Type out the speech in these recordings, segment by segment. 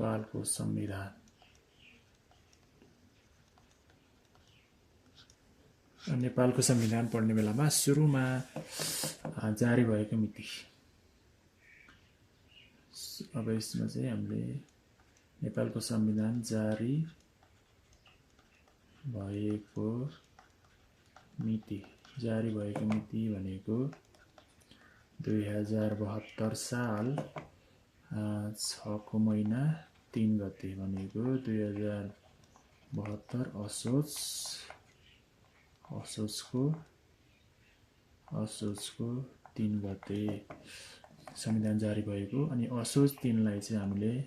नेपालको संविधान नेपालको संविधान पढ्ने बेलामा सुरुमा जारी भएको मिति। अब यसमा चाहिँ हामीले नेपालको संविधान जारी भएको मिति भनेको 2072 साल 6 को महिना 3 गते भनेको 2072 असोजको 3 गते संविधान जारी भएको। अनि असोज 3 लाई चाहिँ हामीले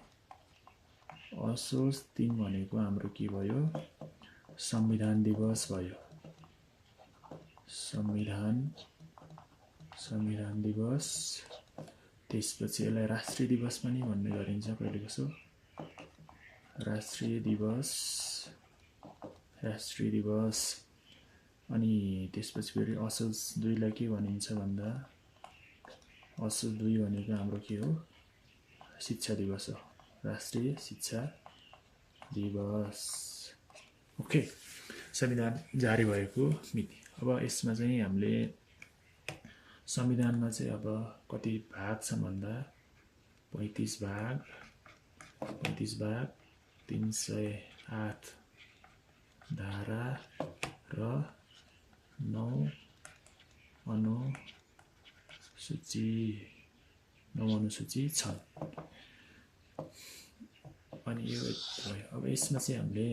असोज 3 भनेको हाम्रो के भयो, संविधान दिवस भयो। संविधान दिवस। त्यसपछि यसलाई राष्ट्रिय दिवस पनि भन्ने गरिन्छ कहिले कसो। राष्ट्रिय दिवस। अनि त्यसपछि फेरि असोज 2 लाई के भनिन्छ भन्दा, असोज 2 भनेको हाम्रो के हो, शिक्षा दिवस हो, राष्ट्रिय शिक्षा दिवस। ओके, संविधान जारी भएको मिति। अब यसमा चाहिँ हामीले संविधानमा चाहिँ अब कति भाग छन् भन्दा 35 भाग 308 धारा र 9 अनुसूची छन्। अनि यो भयो। अब यसमा चाहिँ हामीले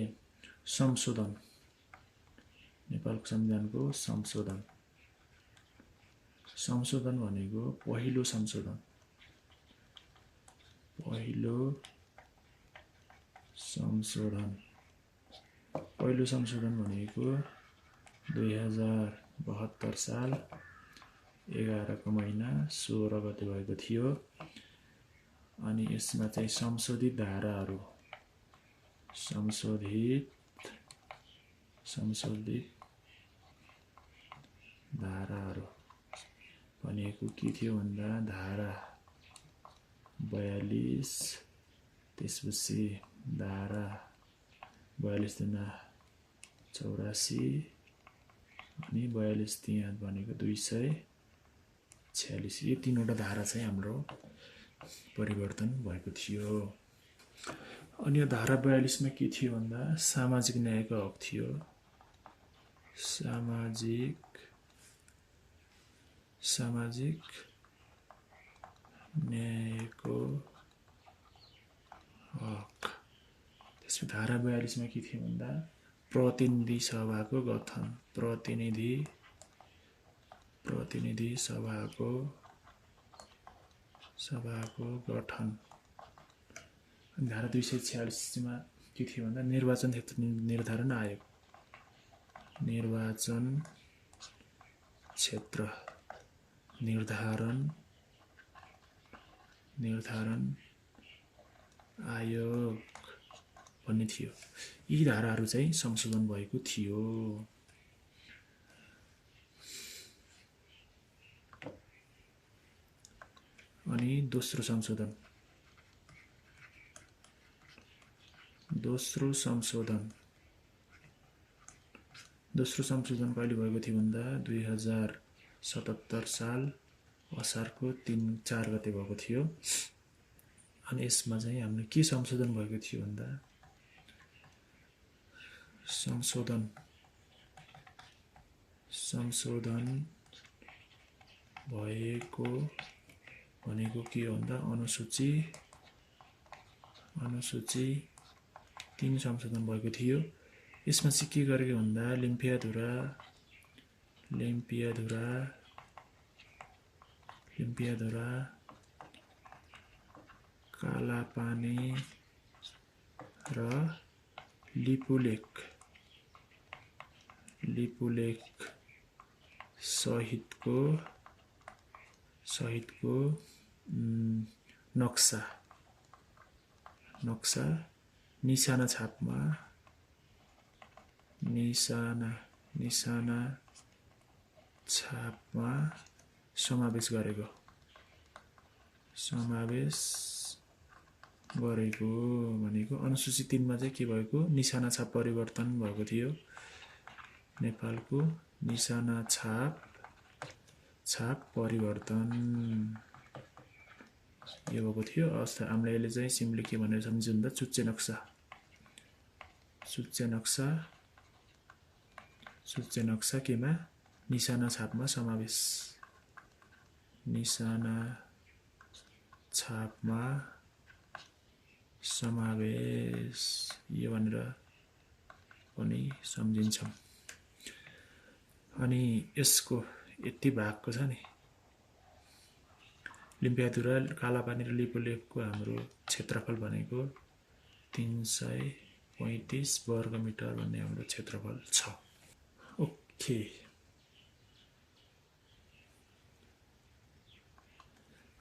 संशोधन, नेपालको संविधानको संशोधन भनेको पहिलो संशोधन भनेको 2072 साल 11 को महिना 16 गते भएको थियो। अनि यसमा चाहिँ संशोधित धाराहरू भनेको के थियो भन्दा धारा 42, त्यसपछि धारा 42 दुना 84 अनि 42 3 भनेको 246। यो 3वटा धारा चाहिँ हाम्रो परिवर्तन भएको थियो। अनि यो धारा 42 मा के थियो भन्दा सामाजिक न्यायको हक थियो। सामाजिक न्यायको हक। त्यसपछि धारा 42 मा के थियो भन्दा प्रतिनिधि सभाको गठन, प्रतिनिधि सभाको गठन। धारा 246 मा के थियो भन्दा निर्वाचन क्षेत्र निर्धारण आयोग, निर्वाचन क्षेत्र निर्धारण आयोग भन्ने थियो। यी धाराहरू चाहिँ संशोधन भएको थियो। अनि दोस्रो संशोधन कहिले भएको थियो भन्दा 2077 साल असारको 3-4 गते भएको थियो। अनि यसमा चाहिँ हामीले के संशोधन भएको थियो भन्दा संशोधन भएको भनेको के हो भन्दा अनुसूची 3 संशोधन भएको थियो। यसमा चाहिँ के गरेको भन्दा लिम्पियाधुरा कालापानी र लिपुलेख सहितको नक्सा निशाना छापमा समावेश गरेको भनेको अनुसूची 3 मा चाहिँ के भएको निशाना छाप परिवर्तन भएको थियो। नेपालको निशाना छाप परिवर्तन यो भएको थियो। अवस्था हामीले अहिले चाहिँ सिम्पली के भनेर सम्झिन्छ भन्दा चुच्चे नक्सा केमा निशाना छापमा समावेश यो भनेर पनि सम्झिन्छौँ। अनि यसको यति भागको छ नि लिम्पियाधुरा कालापानी र लिपुलेखको हाम्रो क्षेत्रफल भनेको 335 वर्ग मिटर भन्ने हाम्रो क्षेत्रफल छ। ओके,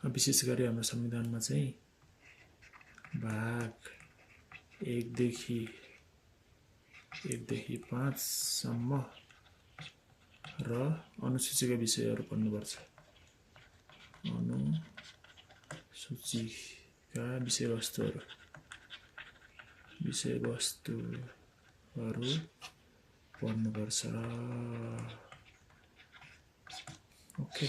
विशेष गरी हाम्रो संविधानमा चाहिँ भाग 1 देखि 5 सम्म र अनुसूचीका विषयहरू पढ्नुपर्छ। अनुसूचीका विषयवस्तुहरू पढ्नुपर्छ। ओके।